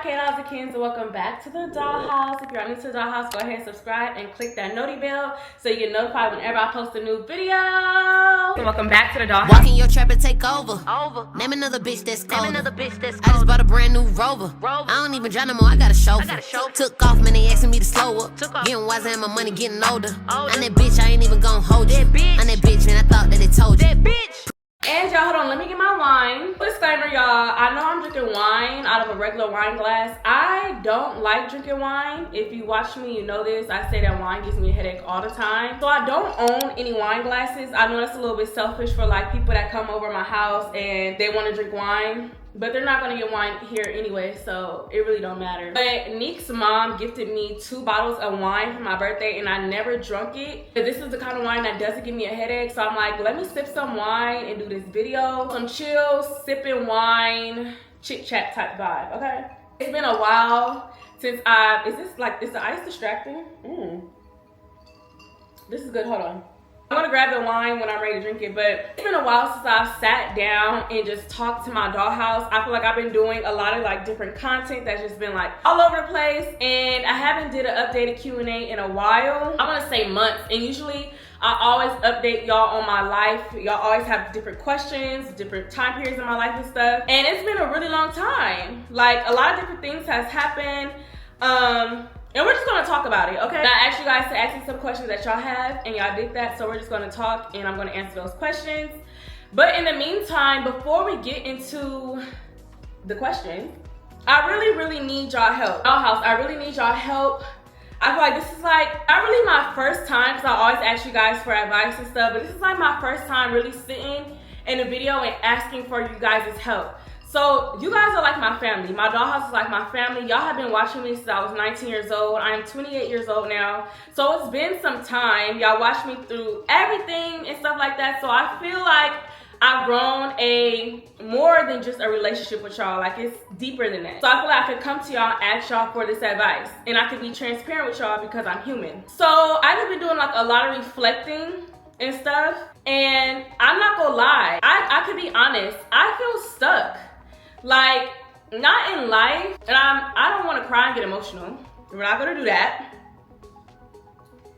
Kayla's and welcome back to the Dollhouse. If you're new to the Dollhouse, go ahead and subscribe and click that noti bell so you get notified whenever I post a new video. Welcome back to the Dollhouse. Walk in your trap and take over. Name another bitch that's cold. I just bought a brand new Rover. I don't even drive no more, I got a chauffeur. Took off, man, they asking me to slow up. Getting wiser and my money getting older. I'm that bitch, I ain't even gon' hold you. I'm that bitch, man, I thought that it told you. And y'all, hold on, let me get my wine. Disclaimer, y'all, I know I'm drinking wine out of a regular wine glass. I don't like drinking wine. If you watch me, you know this. I say that wine gives me a headache all the time. So I don't own any wine glasses. I know that's a little bit selfish for like people that come over my house and they want to drink wine. But they're not gonna get wine here anyway, so it really don't matter. But Neek's mom gifted me 2 bottles of wine for my birthday and I never drunk it. But this is the kind of wine that doesn't give me a headache, so I'm like, let me sip some wine and do this video. Some chill, sipping wine, chit chat type vibe, okay? It's been a while since is the ice distracting? This is good, hold on. I'm gonna grab the wine when I'm ready to drink it, but it's been a while since I've sat down and just talked to my dollhouse. I feel like I've been doing a lot of like different content that's just been like all over the place, and I haven't did an updated Q&A in a while. I wanna say months, and usually I always update y'all on my life. Y'all always have different questions, different time periods in my life and stuff, and it's been a really long time. Like a lot of different things has happened. And we're just gonna talk about it, okay? I asked you guys to ask me some questions that y'all have, and y'all did that, so we're just gonna talk, and I'm gonna answer those questions. But in the meantime, before we get into the questions, I really need y'all help. Dollhouse, I really need y'all help. I feel like this is like, not really my first time, because I always ask you guys for advice and stuff, but this is like my first time really sitting in a video and asking for you guys' help. So you guys are like my family. My dollhouse is like my family. Y'all have been watching me since I was 19 years old. I am 28 years old now. So it's been some time. Y'all watched me through everything and stuff like that. So I feel like I've grown more than just a relationship with y'all. Like it's deeper than that. So I feel like I could come to y'all and ask y'all for this advice. And I could be transparent with y'all because I'm human. So I've been doing like a lot of reflecting and stuff. And I'm not gonna lie. I could be honest. I feel stuck. Like, not in life, and I don't want to cry and get emotional. We're not gonna do that.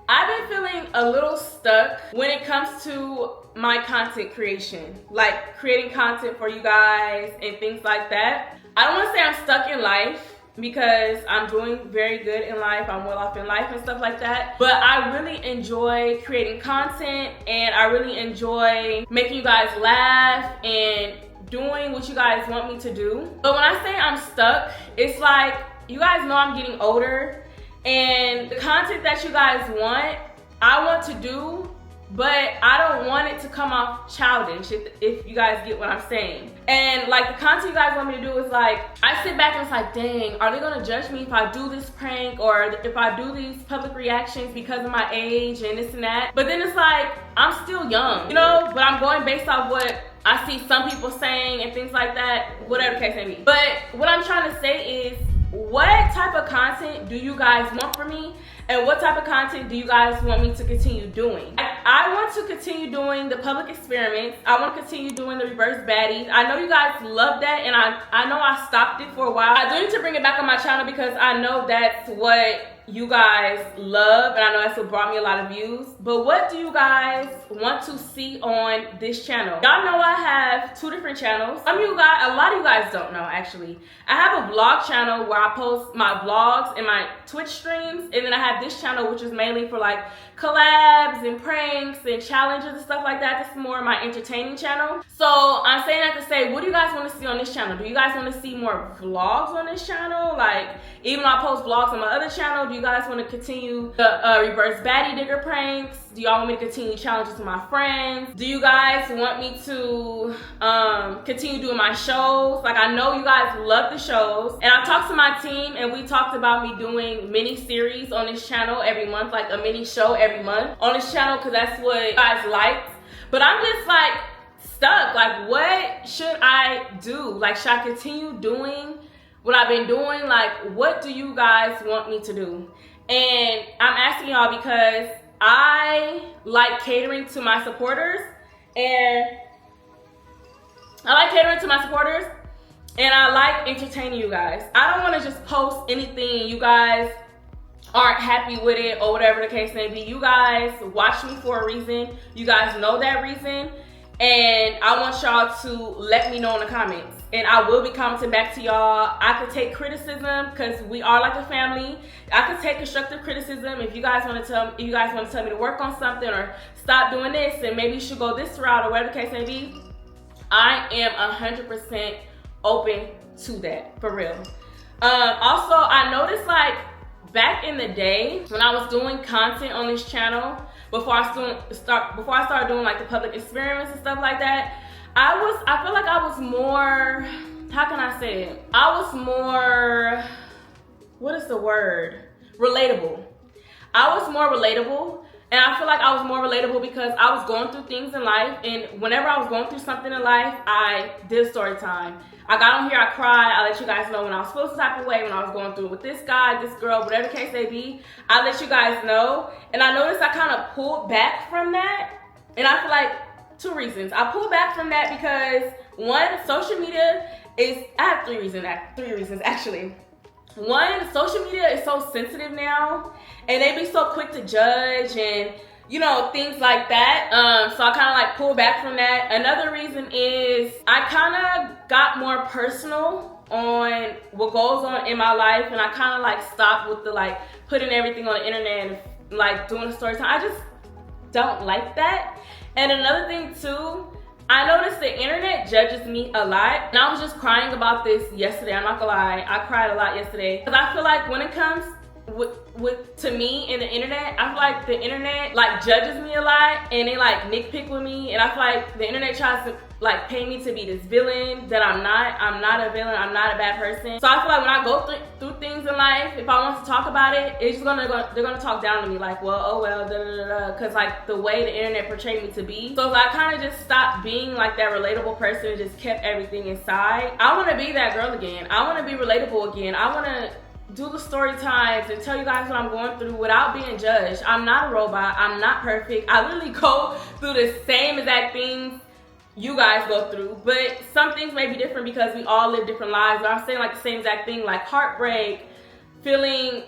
I've been feeling a little stuck when it comes to my content creation, like creating content for you guys and things like that. I don't want to say I'm stuck in life because I'm doing very good in life. I'm well off in life and stuff like that. But I really enjoy creating content, and I really enjoy making you guys laugh and doing what you guys want me to do. But when I say I'm stuck, it's like, you guys know I'm getting older, and the content that you guys want, I want to do, but I don't want it to come off childish, if you guys get what I'm saying. And like the content you guys want me to do is like, I sit back and it's like, dang, are they gonna judge me if I do this prank or if I do these public reactions because of my age and this and that? But then it's like, I'm still young, you know, but I'm going based off what I see some people saying and things like that, whatever the case may be. But what I'm trying to say is, what type of content do you guys want from me? And what type of content do you guys want me to continue doing? I want to continue doing the public experiments. I want to continue doing the reverse baddies. I know you guys love that, and I know I stopped it for a while. I do need to bring it back on my channel because I know that's what you guys love, and I know that's what brought me a lot of views. But what do you guys want to see on this channel? Y'all know I have 2 different channels. A lot of you guys don't know actually. I have a vlog channel where I post my vlogs and my Twitch streams, and then I have this channel which is mainly for like collabs and pranks and challenges and stuff like that. This is more my entertaining channel. So I'm saying that to say, what do you guys want to see on this channel? Do you guys want to see more vlogs on this channel? Like, even though I post vlogs on my other channel, do you guys want to continue the reverse baddie digger pranks? Do y'all want me to continue challenges with my friends? Do you guys want me to continue doing my shows? Like, I know you guys love the shows, and I talked to my team and we talked about me doing mini series on this channel every month, like a mini show every month on this channel, because that's what you guys liked. But I'm just like stuck. Like, what should I do? Like, should I continue doing what I've been doing? Like, what do you guys want me to do? And I'm asking y'all because I like catering to my supporters, and And I like entertaining you guys. I don't want to just post anything you guys aren't happy with it or whatever the case may be. You guys watch me for a reason. You guys know that reason. And I want y'all to let me know in the comments. And I will be commenting back to y'all. I could take criticism because we are like a family. I could take constructive criticism if you guys want to tell me to work on something or stop doing this and maybe you should go this route or whatever the case may be. I am 100% open to that, for real. Also, I noticed like back in the day when I was doing content on this channel, before I started doing like the public experiments and stuff like that, I feel like I was more, how can I say it? I was more, what is the word? Relatable. I was more relatable. And I feel like I was more relatable because I was going through things in life, and whenever I was going through something in life, I did story time. I got on here, I cried, I let you guys know when I was feeling some type of way, when I was going through it with this guy, this girl, whatever the case may be. I let you guys know. And I noticed I kind of pulled back from that. And I feel like 2 reasons. I pulled back from that because 1, social media is, I have 3 reasons actually. 1, social media is so sensitive now, and they be so quick to judge and, you know, things like that. So I kind of like pull back from that. Another reason is I kind of got more personal on what goes on in my life, and I kind of like stopped with the like putting everything on the internet and like doing a story time. I just don't like that. And another thing too, I noticed the internet judges me a lot. And I was just crying about this yesterday. I'm not gonna lie, I cried a lot yesterday. Because I feel like when it comes to me and the internet, I feel like the internet like judges me a lot and they like nitpick with me. And I feel like the internet tries to like paint me to be this villain that I'm not. I'm not a villain, I'm not a bad person. So I feel like when I go through things in life, if I want to talk about it, it's just they're gonna talk down to me like, well, oh well, da da da da, because like the way the internet portrayed me to be. So I kind of just stopped being like that relatable person and just kept everything inside. I want to be that girl again. I want to be relatable again. I want to do the story times and tell you guys what I'm going through without being judged. I'm not a robot. I'm not perfect. I literally go through the same exact things you guys go through, but some things may be different because we all live different lives. But I'm saying like the same exact thing, like heartbreak, feeling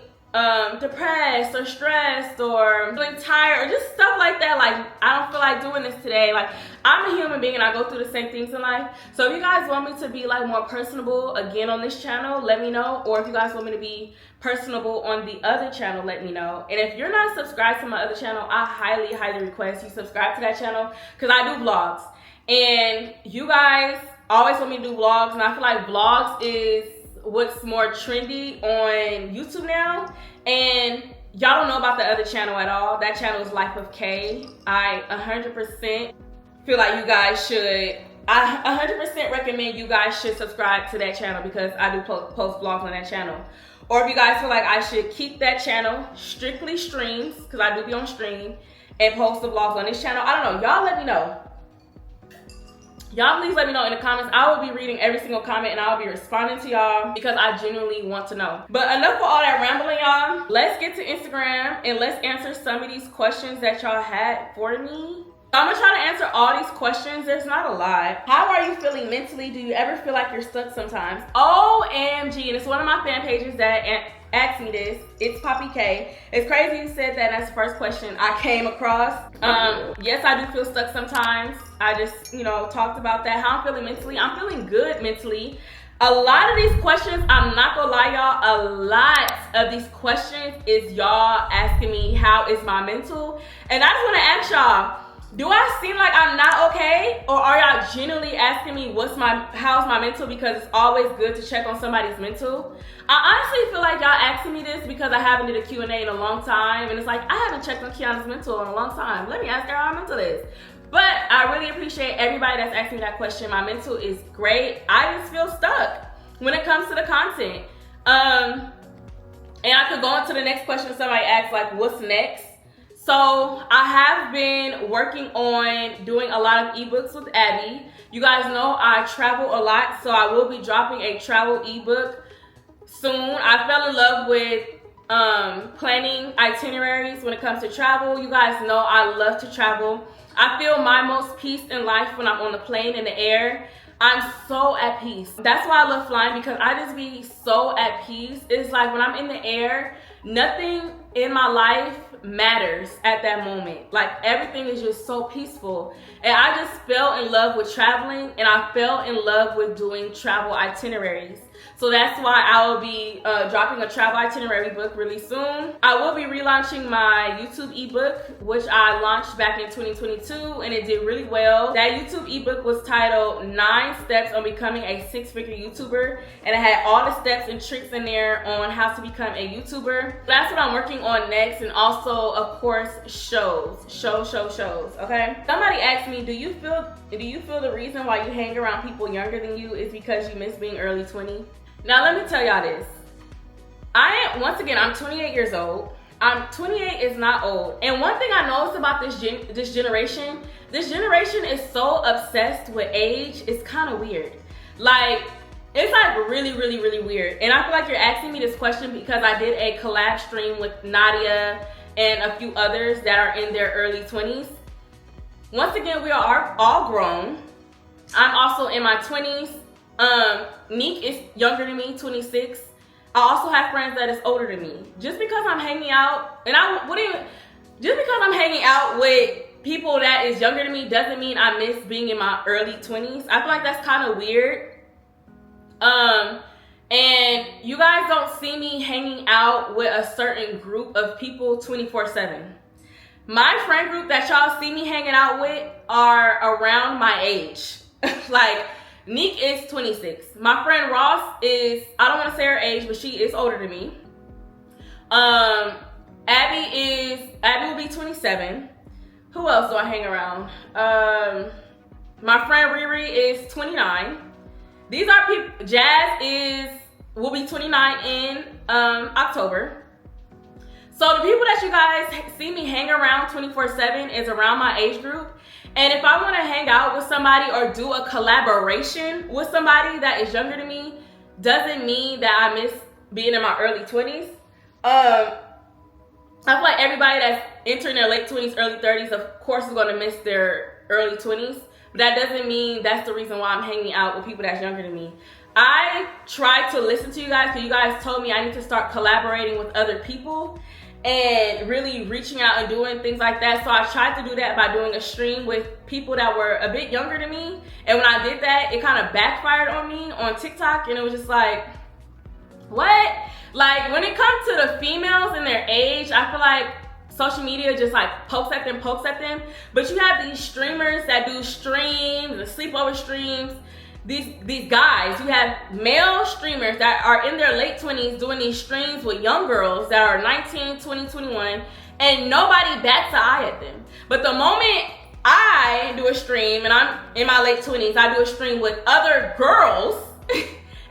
depressed or stressed or feeling tired or just stuff like that. Like, I don't feel like doing this today. Like, I'm a human being and I go through the same things in life. So if you guys want me to be like more personable again on this channel, let me know. Or if you guys want me to be personable on the other channel, let me know. And if you're not subscribed to my other channel, I highly request you subscribe to that channel because I do vlogs. And you guys always want me to do vlogs, and I feel like vlogs is what's more trendy on YouTube now. And y'all don't know about the other channel at all. That channel is Life of K. I 100% feel like you guys should, I 100% recommend you guys should subscribe to that channel because I do post vlogs on that channel. Or if you guys feel like I should keep that channel strictly streams, because I do be on stream, and post the vlogs on this channel, I don't know. Y'all let me know. Y'all please let me know in the comments. I will be reading every single comment and I'll be responding to y'all because I genuinely want to know. But enough of all that rambling, y'all. Let's get to Instagram and let's answer some of these questions that y'all had for me. I'm gonna try to answer all these questions. There's not a lot. How are you feeling mentally? Do you ever feel like you're stuck sometimes? OMG, and it's one of my fan pages that asked me this. It's Poppy K. It's crazy you said that. That's the first question I came across. Yes, I do feel stuck sometimes. I just, you know, talked about that. How I'm feeling mentally. I'm feeling good mentally. A lot of these questions, I'm not gonna lie y'all, a lot of these questions is y'all asking me how is my mental. And I just wanna ask y'all, do I seem like I'm not okay? Or are y'all genuinely asking me how's my mental? Because it's always good to check on somebody's mental. I honestly feel like y'all asking me this because I haven't did a Q&A in a long time. And it's like, I haven't checked on Kiana's mental in a long time. Let me ask her how her mental is. But I really appreciate everybody that's asking me that question. My mental is great. I just feel stuck when it comes to the content. And I could go into the next question somebody asked, like, what's next? So I have been working on doing a lot of ebooks with Abby. You guys know I travel a lot, so I will be dropping a travel ebook soon. I fell in love with planning itineraries when it comes to travel. You guys know I love to travel. I feel my most peace in life when I'm on the plane, in the air. I'm so at peace. That's why I love flying, because I just be so at peace. It's like when I'm in the air, nothing in my life matters at that moment. Like everything is just so peaceful. And I just fell in love with traveling, and I fell in love with doing travel itineraries. So that's why I will be dropping a travel itinerary book really soon. I will be relaunching my YouTube ebook, which I launched back in 2022, and it did really well. That YouTube ebook was titled 9 Steps on Becoming a 6-Figure YouTuber, and it had all the steps and tricks in there on how to become a YouTuber. That's what I'm working on next, and also, of course, shows, okay? Somebody asked me, do you feel the reason why you hang around people younger than you is because you miss being early 20? Now let me tell y'all this. I'm 28 years old. 28 is not old. And one thing I noticed about this generation is so obsessed with age. It's kind of weird. Like, it's like really, really, really weird. And I feel like you're asking me this question because I did a collab stream with Nadia and a few others that are in their early 20s. Once again, we are all grown. I'm also in my 20s. Neek is younger than me, 26. I also have friends that is older than me. Just because I'm hanging out, just because I'm hanging out with people that is younger than me doesn't mean I miss being in my early 20s. I feel like that's kind of weird. And you guys don't see me hanging out with a certain group of people 24/7. My friend group that y'all see me hanging out with are around my age. Like, Neek is 26. My friend Ross is, I don't want to say her age, but she is older than me. Abby will be 27. Who else do I hang around? My friend Riri is 29. These are people. Jazz will be 29 in October. So the people that you guys see me hang around 24/7 is around my age group. And if I want to hang out with somebody or do a collaboration with somebody that is younger than me, doesn't mean that I miss being in my early 20s. I feel like everybody that's entering their late 20s, early 30s, of course, is going to miss their early 20s. But that doesn't mean that's the reason why I'm hanging out with people that's younger than me. I try to listen to you guys because you guys told me I need to start collaborating with other people and really reaching out and doing things like that. So I tried to do that by doing a stream with people that were a bit younger than me. And when I did that, it kind of backfired on me on TikTok. And it was just like, what? Like, when it comes to the females and their age, I feel like social media just like pokes at them. But you have these streamers that do streams, the sleepover streams. These guys, you have male streamers that are in their late 20s doing these streams with young girls that are 19, 20, 21, and nobody bats an eye at them. But the moment I do a stream and I'm in my late 20s, I do a stream with other girls,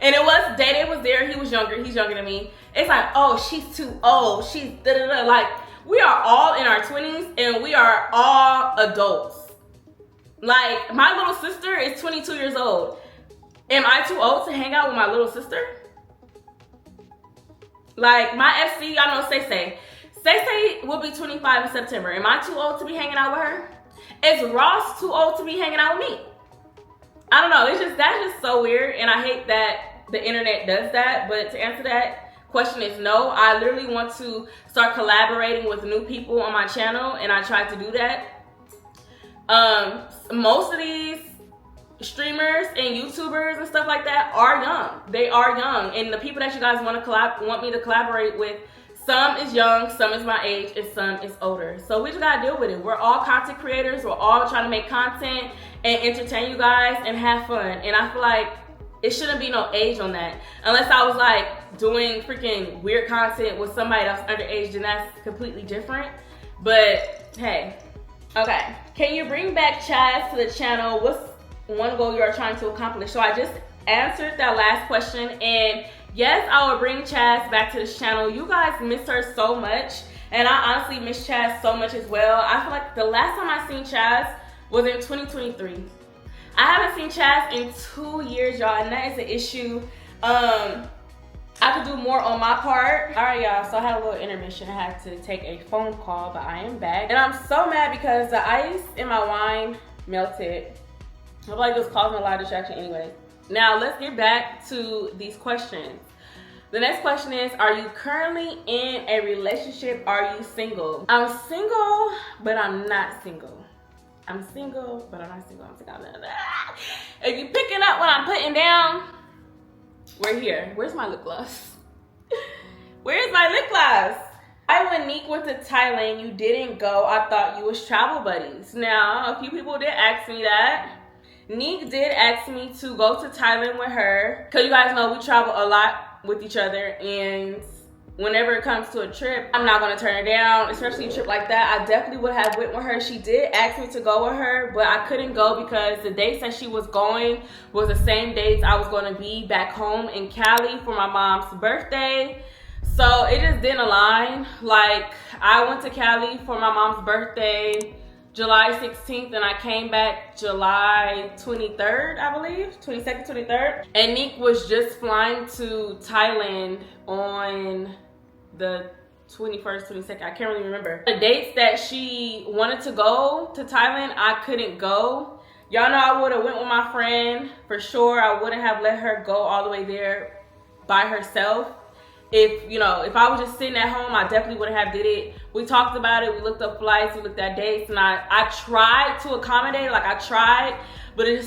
and it was Day was there, he was younger, he's younger than me. It's like, oh, she's too old, she's da-da-da. Like, we are all in our 20s and we are all adults. Like, my little sister is 22 years old. Am I too old to hang out with my little sister? Like, my FC, y'all know Say will be 25 in September. Am I too old to be hanging out with her? Is Ross too old to be hanging out with me? I don't know. That's just so weird, and I hate that the internet does that. But to answer that question is no. I literally want to start collaborating with new people on my channel, and I try to do that. Most of these streamers and YouTubers and stuff like that are young. They are young, and the people that you guys want me to collaborate with, some is young, some is my age, and some is older. So we just gotta deal with it. We're all content creators. We're all trying to make content and entertain you guys and have fun. And I feel like it shouldn't be no age on that. Unless I was like doing freaking weird content with somebody that's underage, then that's completely different. But hey, okay. Can you bring back Chaz to the channel? What's one goal you are trying to accomplish? So I just answered that last question, and yes, I will bring Chaz back to this channel. You guys miss her so much, and I honestly miss Chaz so much as well. I feel like the last time I seen Chaz was in 2023. I haven't seen Chaz in 2 years, y'all, and that is an issue. I could do more on my part. All right, y'all, so I had a little intermission. I had to take a phone call, but I am back. And I'm so mad because the ice in my wine melted. I feel like this causing a lot of distraction anyway. Now let's get back to these questions. The next question is, are you currently in a relationship? Are you single? I'm single, but I'm not single. I'm single, but I'm not single. I'm single. If you're picking up what I'm putting down, we're here. Where's my lip gloss? Where's my lip gloss? When Nick went to Thailand, you didn't go. I thought you was travel buddies. Now, a few people did ask me that. Nick did ask me to go to Thailand with her. Because you guys know we travel a lot with each other, and whenever it comes to a trip, I'm not going to turn her down, especially a trip like that. I definitely would have went with her. She did ask me to go with her, but I couldn't go because the dates that she was going was the same dates I was going to be back home in Cali for my mom's birthday. So it just didn't align. Like, I went to Cali for my mom's birthday July 16th, and I came back July 23rd, I believe, 22nd, 23rd. And Nick was just flying to Thailand on the 21st, 22nd, I can't really remember. The dates that she wanted to go to Thailand, I couldn't go. Y'all know I would have went with my friend for sure. I wouldn't have let her go all the way there by herself. If I was just sitting at home, I definitely wouldn't have did it. We talked about it. We looked up flights. We looked at dates. And I tried to accommodate. Like, I tried. But it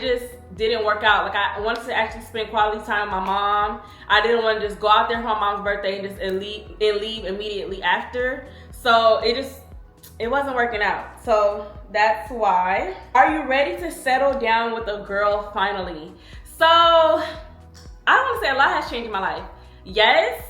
just didn't work out. Like, I wanted to actually spend quality time with my mom. I didn't want to just go out there for my mom's birthday and leave immediately after. So it wasn't working out. So that's why. Are you ready to settle down with a girl finally? So I want to say a lot has changed in my life. Yes,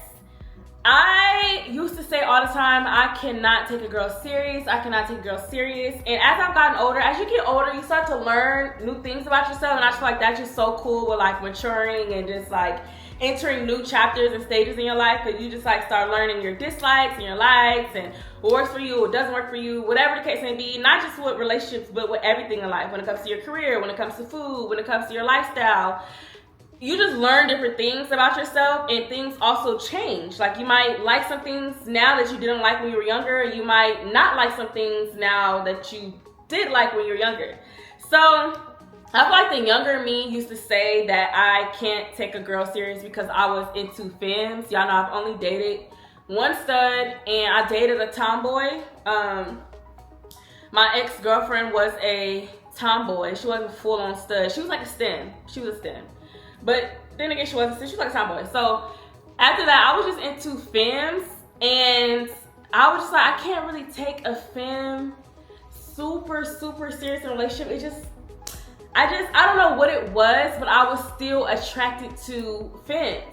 I used to say all the time, I cannot take a girl serious. I cannot take a girl serious. And as I've gotten older, as you get older, you start to learn new things about yourself. And I just feel like that's just so cool with like maturing and just like entering new chapters and stages in your life. Because you just like start learning your dislikes and your likes and what works for you, what doesn't work for you, whatever the case may be. Not just with relationships, but with everything in life. When it comes to your career, when it comes to food, when it comes to your lifestyle. You just learn different things about yourself, and things also change. Like, you might like some things now that you didn't like when you were younger. You might not like some things now that you did like when you were younger. So I feel like the younger me used to say that I can't take a girl serious because I was into femmes. Y'all know I've only dated one stud, and I dated a tomboy. My ex-girlfriend was a tomboy. She wasn't full on stud. She was like a stem. She was a stem. But then again, she wasn't. She was like a tomboy. So after that, I was just into femmes, and I was just like, I can't really take a femme super serious in a relationship. I don't know what it was, but I was still attracted to femmes.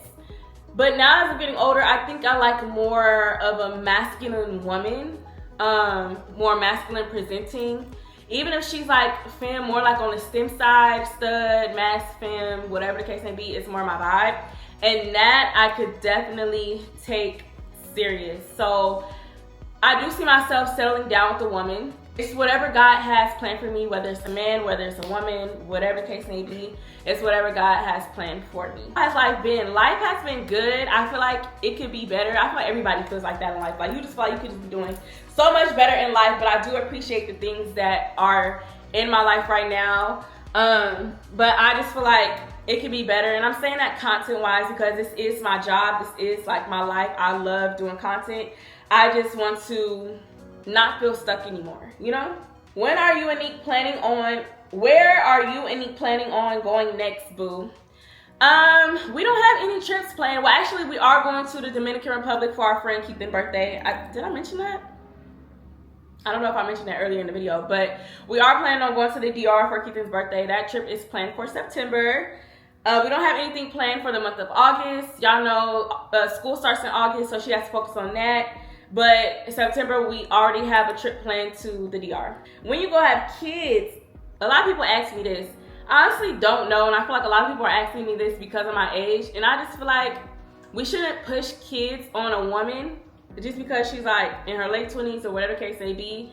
But now as I'm getting older, I think I like more of a masculine woman, more masculine presenting. Even if she's like femme, more like on the stem side, stud, max femme, whatever the case may be, it's more my vibe. And that I could definitely take serious. So I do see myself settling down with a woman. It's whatever God has planned for me, whether it's a man, whether it's a woman, whatever the case may be, it's whatever God has planned for me. How has life been? Life has been good. I feel like it could be better. I feel like everybody feels like that in life. Like, you just feel like you could just be doing so much better in life, but I do appreciate the things that are in my life right now. But I just feel like it could be better. And I'm saying that content-wise because this is my job. This is like my life. I love doing content. I just want to not feel stuck anymore, you know? Where are you and Nick planning on going next, boo? We don't have any trips planned. Well, actually, we are going to the Dominican Republic for our friend Keithan's birthday. Did I mention that? I don't know if I mentioned that earlier in the video, but we are planning on going to the DR for Keithan's birthday. That trip is planned for September. We don't have anything planned for the month of August. Y'all know school starts in August, so she has to focus on that. But in September, we already have a trip planned to the DR. When you go have kids, a lot of people ask me this. I honestly don't know, and I feel like a lot of people are asking me this because of my age. And I just feel like we shouldn't push kids on a woman just because she's like in her late 20s or whatever the case may be.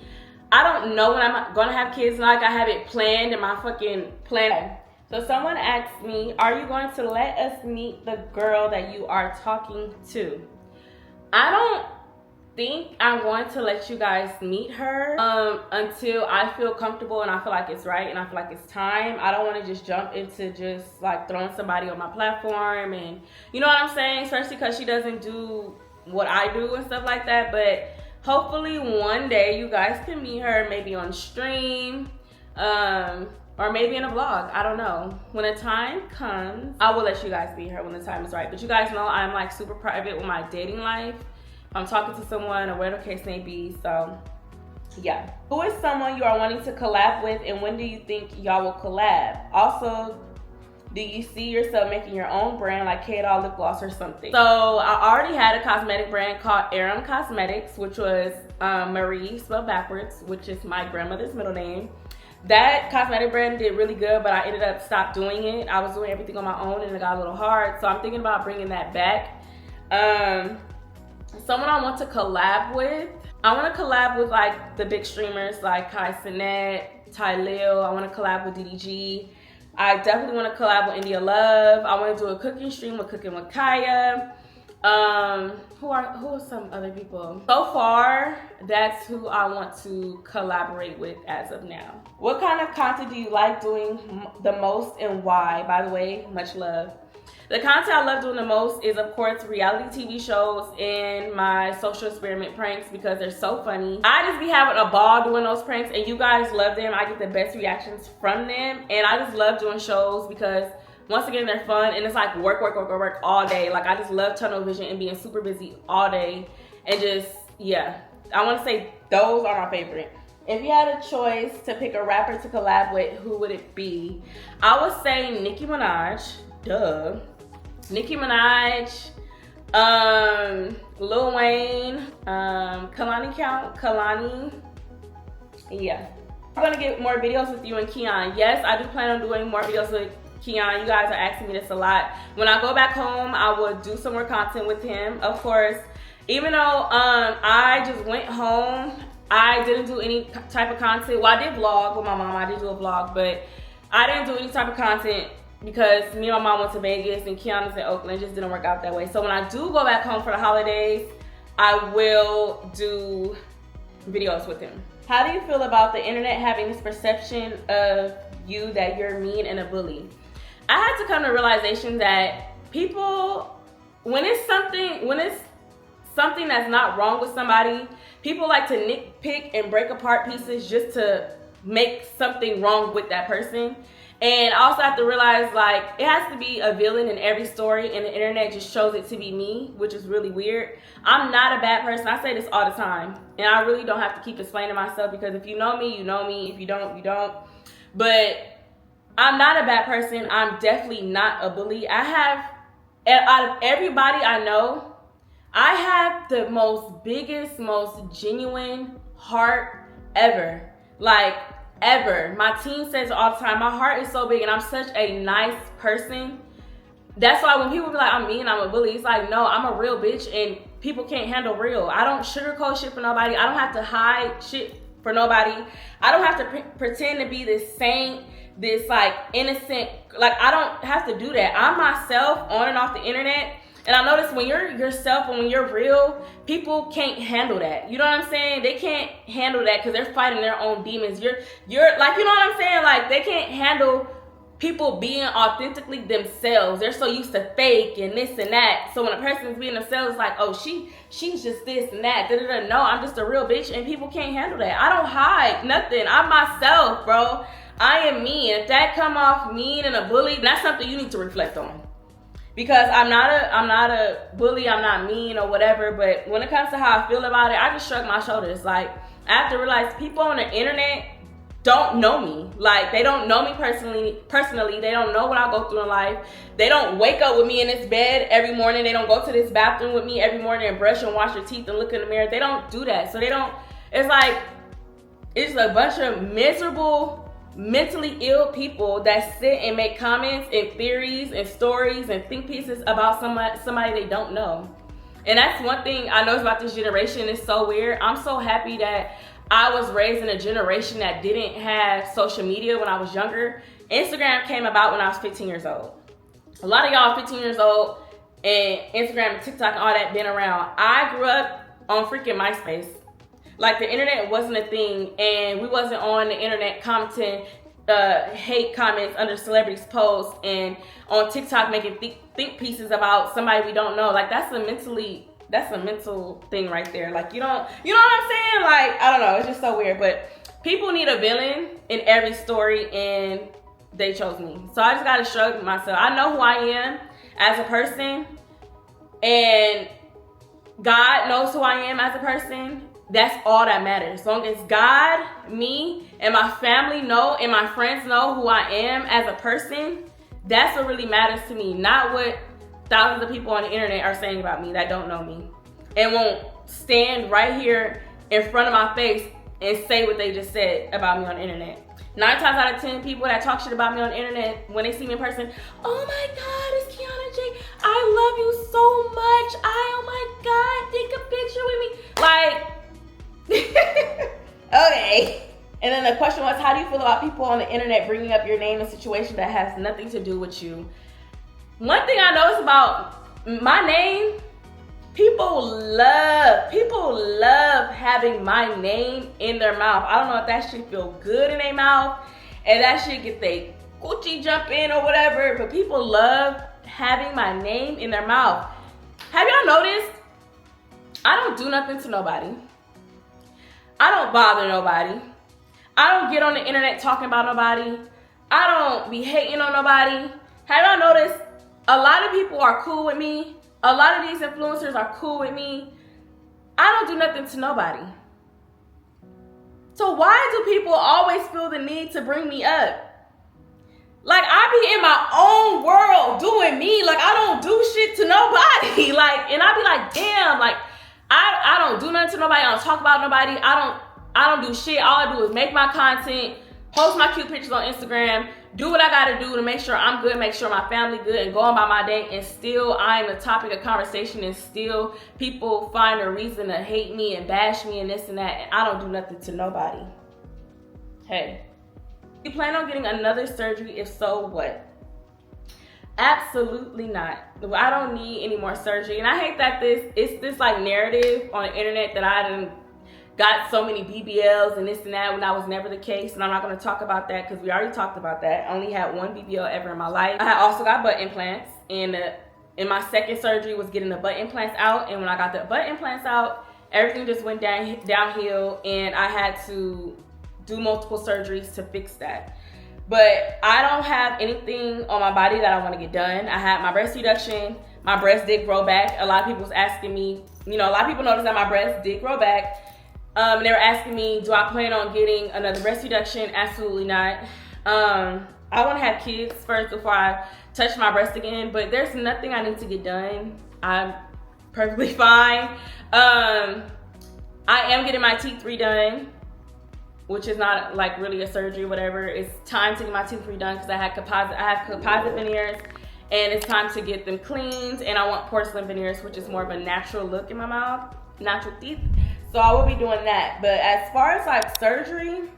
I don't know when I'm gonna have kids, like I have it planned in my fucking plan. So someone asked me, are you going to let us meet the girl that you are talking to? I don't think I'm going to let you guys meet her until I feel comfortable and I feel like it's right and I feel like it's time. I don't want to just jump into just like throwing somebody on my platform, and you know what I'm saying, especially because she doesn't do what I do and stuff like that. But hopefully one day you guys can meet her, maybe on stream, or maybe in a vlog. I don't know. When the time comes, I will let you guys meet her when the time is right. But you guys know I'm like super private with my dating life. I'm talking to someone or whatever the case may be. So yeah. Who is someone you are wanting to collab with, and when do you think y'all will collab? Also, do you see yourself making your own brand like K-Doll lip gloss or something? So I already had a cosmetic brand called Aram Cosmetics, which was Marie spelled backwards, which is my grandmother's middle name. That cosmetic brand did really good, but I ended up stopped doing it. I was doing everything on my own and it got a little hard. So I'm thinking about bringing that back. Someone I want to collab with, I want to collab with like the big streamers like Kai Cenat, Ty Lil. I want to collab with DDG. I definitely want to collab with India Love. I want to do a cooking stream with Cooking with Kaya. Who are some other people? So far, that's who I want to collaborate with as of now. What kind of content do you like doing the most and why? By the way, much love. The content I love doing the most is, of course, reality TV shows and my social experiment pranks because they're so funny. I just be having a ball doing those pranks, and you guys love them. I get the best reactions from them, and I just love doing shows because, once again, they're fun, and it's like work all day. Like, I just love tunnel vision and being super busy all day, and just, yeah. I want to say those are my favorite. If you had a choice to pick a rapper to collab with, who would it be? I would say Nicki Minaj. Duh. Nicki Minaj, Lil Wayne, Kalani. Yeah. I'm gonna get more videos with you and Kian. Yes, I do plan on doing more videos with Kian. You guys are asking me this a lot. When I go back home, I will do some more content with him, of course. Even though I just went home, I didn't do any type of content. Well, I did vlog with my mom. I did do a vlog, but I didn't do any type of content because me and my mom went to Vegas and Kiana's in Oakland. It just didn't work out that way. So when I do go back home for the holidays, I will do videos with him. How do you feel about the internet having this perception of you that you're mean and a bully? I had to come to the realization that people, when it's something that's not wrong with somebody, people like to nitpick and break apart pieces just to make something wrong with that person. And I also have to realize, like, it has to be a villain in every story, and the internet just shows it to be me, which is really weird. I'm not a bad person. I say this all the time, and I really don't have to keep explaining myself, because if you know me, you know me. If you don't, you don't. But I'm not a bad person. I'm definitely not a bully. Out of everybody I know, I have the biggest, most genuine heart ever. Like, ever. My team says all the time, my heart is so big and I'm such a nice person. That's why when people be like, I'm mean, I'm a bully, it's like, no, I'm a real bitch and people can't handle real. I don't sugarcoat shit for nobody. I don't have to hide shit for nobody. I don't have to pretend to be this saint, this like innocent. Like, I don't have to do that. I'm myself on and off the internet. And I notice when you're yourself and when you're real, people can't handle that. You know what I'm saying? They can't handle that because they're fighting their own demons. You're like, you know what I'm saying? Like, they can't handle people being authentically themselves. They're so used to fake and this and that. So when a person's being themselves, it's like, oh, she's just this and that. No, I'm just a real bitch, and people can't handle that. I don't hide nothing. I'm myself, bro. I am me. And if that come off mean and a bully, that's something you need to reflect on. Because I'm not a bully, I'm not mean or whatever, but when it comes to how I feel about it, I just shrug my shoulders. Like, I have to realize people on the internet don't know me. Like, they don't know me personally. They don't know what I go through in life. They don't wake up with me in this bed every morning. They don't go to this bathroom with me every morning and brush and wash their teeth and look in the mirror. They don't do that. So it's like, it's a bunch of miserable, mentally ill people that sit and make comments and theories and stories and think pieces about somebody they don't know. And that's one thing I know about this generation. It's so weird. I'm so happy that I was raised in a generation that didn't have social media when I was younger. Instagram came about when I was 15 years old. A lot of y'all are 15 years old and Instagram and TikTok and all that been around. I grew up on freaking MySpace. Like, the internet wasn't a thing, and we wasn't on the internet commenting hate comments under celebrities' posts and on TikTok making think pieces about somebody we don't know. Like, that's a mental thing right there. Like, you know what I'm saying? Like, I don't know, it's just so weird. But people need a villain in every story, and they chose me. So I just gotta shrug myself. I know who I am as a person, and God knows who I am as a person. That's all that matters. As long as God, me, and my family know, and my friends know who I am as a person, that's what really matters to me. Not what thousands of people on the internet are saying about me that don't know me and won't stand right here in front of my face and say what they just said about me on the internet. 9 times out of 10 people that talk shit about me on the internet, when they see me in person, oh my God, it's KiannaJay. I love you so much. Oh my God, take a picture with me. Like, okay. And then the question was, how do you feel about people on the internet bringing up your name in a situation that has nothing to do with you? One thing I noticed about my name, people love having my name in their mouth. I don't know if that shit feel good in their mouth and that shit get they coochie jump in or whatever, but people love having my name in their mouth. Have y'all noticed? I don't do nothing to nobody. I don't bother nobody. I don't get on the internet talking about nobody. I don't be hating on nobody. Have y'all noticed? A lot of people are cool with me. A lot of these influencers are cool with me. I don't do nothing to nobody. So why do people always feel the need to bring me up? Like, I be in my own world doing me. Like, I don't do shit to nobody. Like, and I be like, damn, like, I don't do nothing to nobody. I don't talk about nobody. I don't do shit. All I do is make my content, post my cute pictures on Instagram, do what I gotta do to make sure I'm good, make sure my family good, and go on by my day. And still, I'm the topic of conversation, and still people find a reason to hate me and bash me and this and that. And I don't do nothing to nobody. Hey, you plan on getting another surgery? If so, what? Absolutely not. I don't need any more surgery. And I hate that it's this like narrative on the internet that I done got so many BBLs and this and that when that was never the case. And I'm not going to talk about that because we already talked about that. I only had one BBL ever in my life. I also got butt implants, and my second surgery was getting the butt implants out. And when I got the butt implants out, everything just went downhill, and I had to do multiple surgeries to fix that. But I don't have anything on my body that I want to get done. I had my breast reduction. My breast did grow back. A lot of people was asking me, a lot of people noticed that my breast did grow back. And they were asking me, do I plan on getting another breast reduction? Absolutely not. I want to have kids first before I touch my breast again, but there's nothing I need to get done. I'm perfectly fine. I am getting my teeth redone, which is not like really a surgery or whatever. It's time to get my teeth redone because I have composite veneers, and it's time to get them cleaned. And I want porcelain veneers, which is more of a natural look in my mouth, natural teeth. So I will be doing that. But as far as like surgery,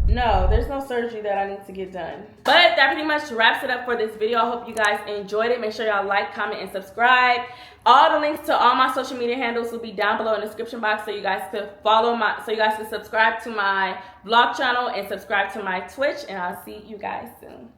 no, there's no surgery that I need to get done. But that pretty much wraps it up for this video. I hope you guys enjoyed it. Make sure y'all like, comment, and subscribe. All the links to all my social media handles will be down below in the description box, so you guys can subscribe to my vlog channel and subscribe to my Twitch, and I'll see you guys soon.